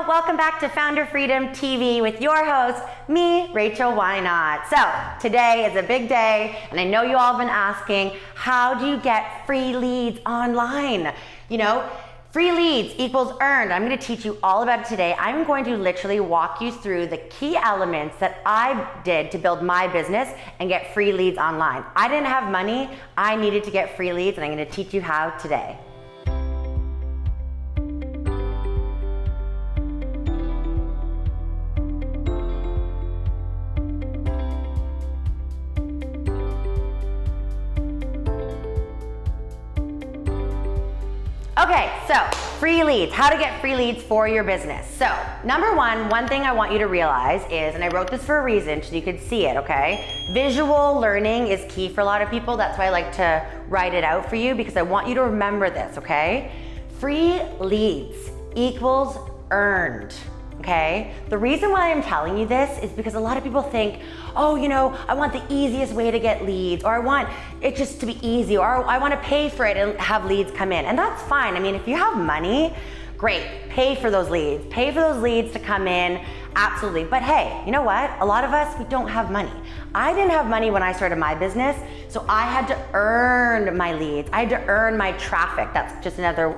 welcome back to Founder Freedom TV with your host, me, Rachel Whynot. So today is a big day, and I know you all have been asking, how do you get free leads online? You know, free leads equals earned. I'm gonna teach you all about it today. I'm going to literally walk you through the key elements that I did to build my business and get free leads online. I didn't have money, I needed to get free leads, and I'm gonna teach you how today. Okay, so free leads, how to get free leads for your business. So number one thing I want you to realize is, and I wrote this for a reason so you could see it, okay? Visual learning is key for a lot of people. That's why I like to write it out for you, because I want you to remember this, okay? Free leads equals earned. Okay? The reason why I'm telling you this is because a lot of people think, oh, you know, I want the easiest way to get leads, or I want it just to be easy, or I want to pay for it and have leads come in. And that's fine. I mean, if you have money, great, pay for those leads. Pay for those leads to come in, absolutely. But hey, you know what? A lot of us, we don't have money. I didn't have money when I started my business, so I had to earn my leads. I had to earn my traffic. That's just another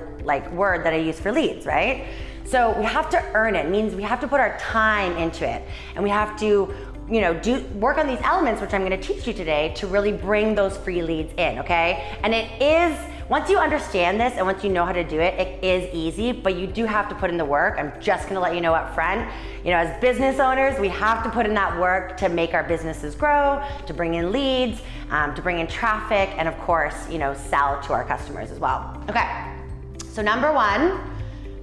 word that I use for leads, right? So we have to earn it. It means we have to put our time into it, and we have to, you know, work on these elements, which I'm going to teach you today, to really bring those free leads in, okay? And it is, once you understand this and once you know how to do it, it is easy, but you do have to put in the work. I'm just going to let you know up front, you know, as business owners, we have to put in that work to make our businesses grow, to bring in leads, to bring in traffic, and of course, you know, sell to our customers as well. Okay, so number one,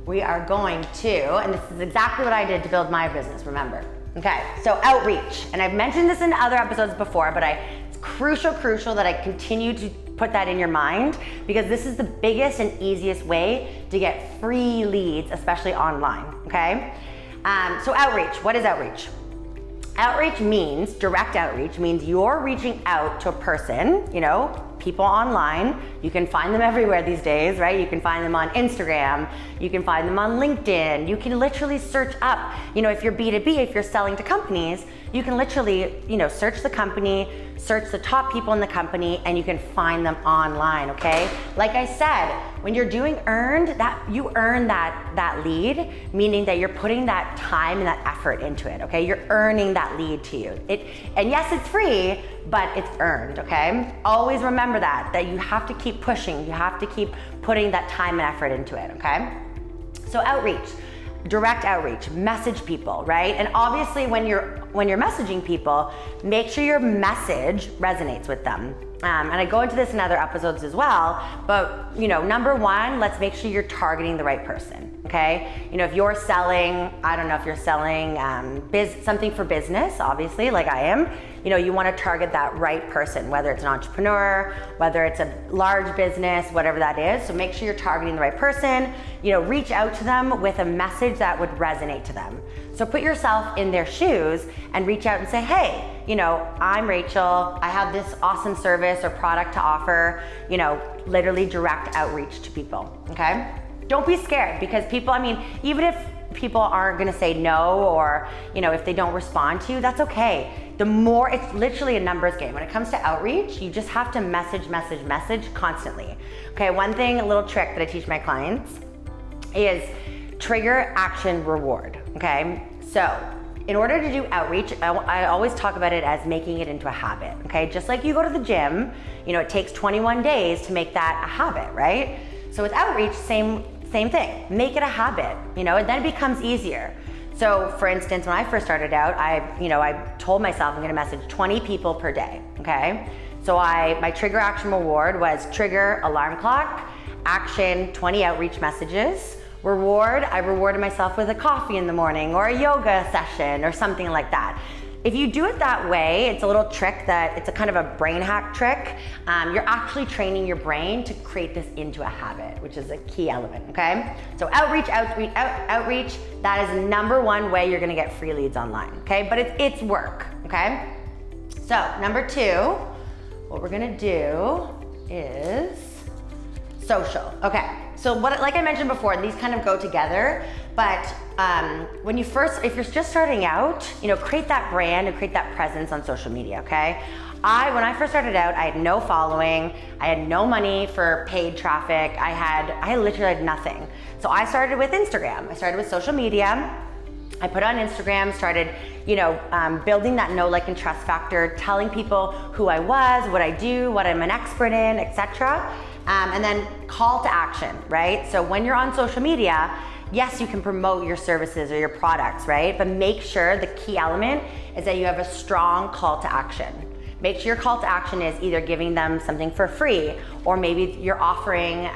we are going to, and this is exactly what I did to build my business, remember. Okay, so outreach. And I've mentioned this in other episodes before, but it's crucial that I continue to put that in your mind, because this is the biggest and easiest way to get free leads, especially online, okay? So outreach, what is outreach? Outreach means, direct outreach means you're reaching out to a person, you know, people online. You can find them everywhere these days, right? You can find them on Instagram, you can find them on LinkedIn, you can literally search up, you know, if you're B2B, if you're selling to companies, you can literally, you know, search the company, search the top people in the company, and you can find them online, okay? Like I said, when you're doing earned, you earn that lead, meaning that you're putting that time and that effort into it, okay? You're earning that lead to you. And yes, it's free, but it's earned, okay? Always remember that you have to keep pushing, you have to keep putting that time and effort into it, okay? So outreach, direct outreach, message people, right? And obviously when you're messaging people, make sure your message resonates with them. And I go into this in other episodes as well, but you know, number one, let's make sure you're targeting the right person, okay? You know, if you're selling, I don't know, if you're selling something for business, obviously, like I am, you know, you wanna target that right person, whether it's an entrepreneur, whether it's a large business, whatever that is. So make sure you're targeting the right person, you know, reach out to them with a message that would resonate to them. So put yourself in their shoes and reach out and say, hey, you know, I'm Rachel, I have this awesome service or product to offer, you know, literally direct outreach to people, okay? Don't be scared, because people, I mean, even if people aren't gonna say no, or, you know, if they don't respond to you, that's okay. The more, it's literally a numbers game. When it comes to outreach, you just have to message constantly. Okay, one thing, a little trick that I teach my clients is trigger, action, reward, okay? So, in order to do outreach, I always talk about it as making it into a habit, okay? Just like you go to the gym, you know, it takes 21 days to make that a habit, right? So with outreach, same thing. Make it a habit, you know, and then it becomes easier. So for instance, when I first started out, I told myself I'm gonna message 20 people per day, okay? So my trigger action reward was trigger alarm clock, action 20 outreach messages, reward, I rewarded myself with a coffee in the morning or a yoga session or something like that. If you do it that way, it's a little trick it's a kind of a brain hack trick. You're actually training your brain to create this into a habit, which is a key element, okay? So outreach, that is number one way you're gonna get free leads online, okay? But it's work, okay? So number two, what we're gonna do is social, okay? So like I mentioned before, these kind of go together, But if you're just starting out, create that brand and create that presence on social media, okay? When I first started out, I had no following, I had no money for paid traffic, I literally had nothing. So I started with Instagram, I started with social media. I put on Instagram, started, building that know, like, and trust factor, telling people who I was, what I do, what I'm an expert in, etc. And then call to action, right? So when you're on social media, yes, you can promote your services or your products, right? But make sure the key element is that you have a strong call to action. Make sure your call to action is either giving them something for free, or maybe you're offering,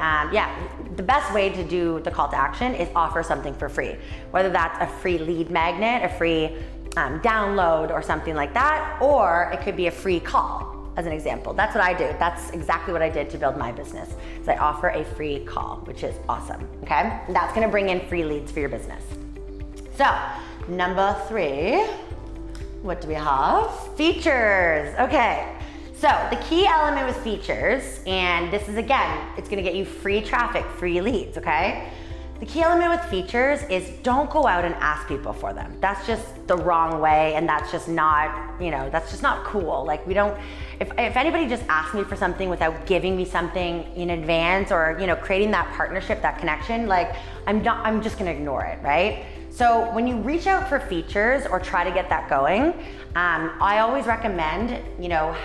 the best way to do the call to action is offer something for free. Whether that's a free lead magnet, a free download or something like that, or it could be a free call, as an example. That's what I do. That's exactly what I did to build my business. So I offer a free call, which is awesome, okay? And that's gonna bring in free leads for your business. So, number 3, what do we have? Features, okay. So the key element with features, and this is, again, it's gonna get you free traffic, free leads, okay? The key element with features is don't go out and ask people for them. That's just the wrong way, and that's just not, that's just not cool. Like, if anybody just asks me for something without giving me something in advance, or, creating that partnership, that connection, like, I'm just gonna ignore it, right? So when you reach out for features or try to get that going, I always recommend,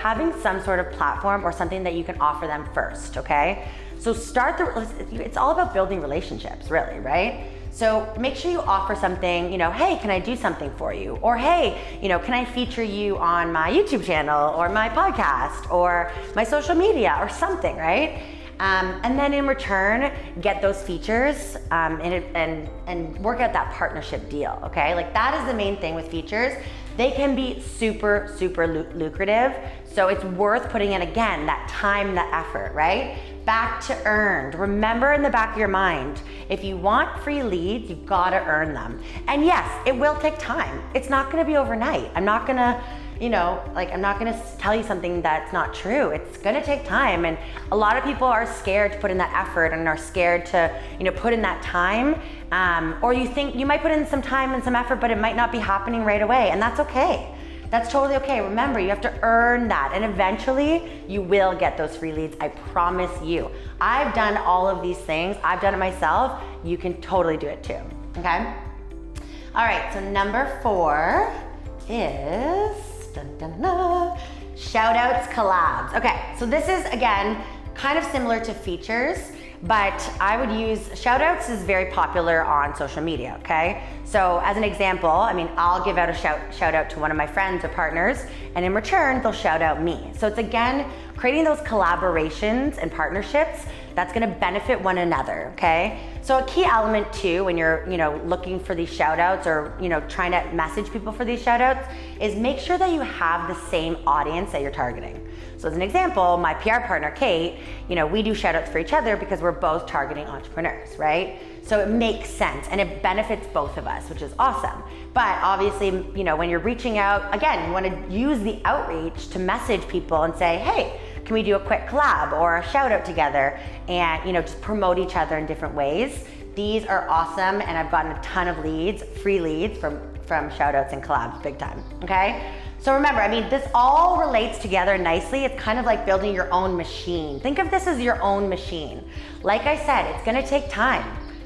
having some sort of platform or something that you can offer them first, okay? So it's all about building relationships, really, right? So make sure you offer something, hey, can I do something for you? Or hey, can I feature you on my YouTube channel or my podcast or my social media or something, right? And then in return, get those features and work out that partnership deal, okay? Like, that is the main thing with features. They can be super, super lucrative. So it's worth putting in, again, that time, that effort, right? Back to earned. Remember in the back of your mind, if you want free leads, you've gotta earn them. And yes, it will take time. It's not gonna be overnight. I'm not gonna tell you something that's not true. It's gonna take time, and a lot of people are scared to put in that effort and are scared to, put in that time. Or you think you might put in some time and some effort, but it might not be happening right away, and that's okay. That's totally okay. Remember, you have to earn that, and eventually you will get those free leads, I promise you. I've done all of these things. I've done it myself. You can totally do it too, okay? All right, so number 4 is Shoutouts, collabs. Okay, so this is, again, kind of similar to features, but I would use, Shoutouts is very popular on social media, okay? So as an example, I'll give out a shout out to one of my friends or partners, and in return, they'll shout out me. So it's, again, creating those collaborations and partnerships that's gonna benefit one another, okay? So a key element too, when you're, looking for these shout outs or, trying to message people for these shout outs, is make sure that you have the same audience that you're targeting. So as an example, my PR partner, Kate, we do shout outs for each other because we're both targeting entrepreneurs, right? So it makes sense and it benefits both of us, which is awesome. But obviously, when you're reaching out, again, you wanna use the outreach to message people and say, hey, can we do a quick collab or a shout out together, and just promote each other in different ways. These are awesome, and I've gotten a ton of leads, free leads from shout outs and collabs, big time, okay? So remember, this all relates together nicely. It's kind of like building your own machine. Think of this as your own machine. Like I said, it's gonna take time.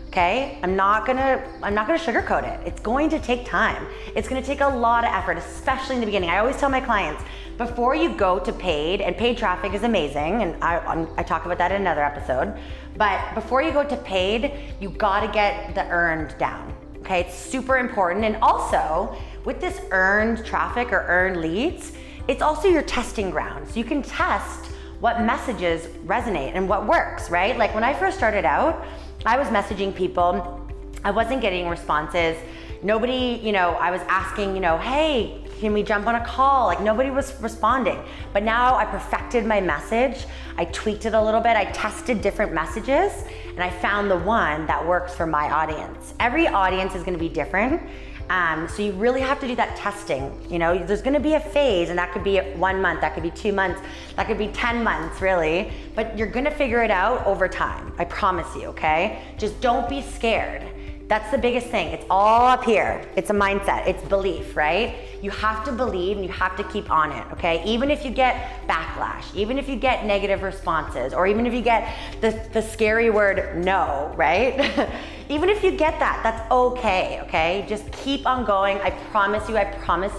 Okay, I'm not gonna sugarcoat it. It's going to take time. It's gonna take a lot of effort, especially in the beginning. I always tell my clients, before you go to paid, and paid traffic is amazing, and I talk about that in another episode, but before you go to paid, you gotta get the earned down. Okay, it's super important. And also, with this earned traffic or earned leads, it's also your testing ground. So you can test what messages resonate and what works, right? Like when I first started out, I was messaging people, I wasn't getting responses. Nobody, I was asking, hey, can we jump on a call? Like, nobody was responding. But now I perfected my message. I tweaked it a little bit. I tested different messages, and I found the one that works for my audience. Every audience is gonna be different. So you really have to do that testing. There's gonna be a phase, and that could be 1 month, that could be 2 months, that could be 10 months, really. But you're gonna figure it out over time, I promise you, okay? Just don't be scared. That's the biggest thing. It's all up here. It's a mindset, it's belief, right? You have to believe and you have to keep on it, okay? Even if you get backlash, even if you get negative responses, or even if you get the scary word no, right? Even if you get that, that's okay, okay? Just keep on going. I promise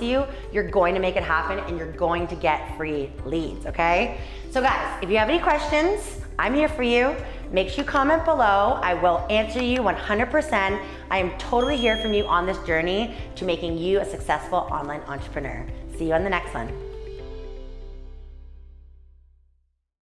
you, you're going to make it happen and you're going to get free leads, okay? So guys, if you have any questions, I'm here for you. Make sure you comment below. I will answer you 100%. I am totally here for you on this journey to making you a successful online entrepreneur. See you on the next one.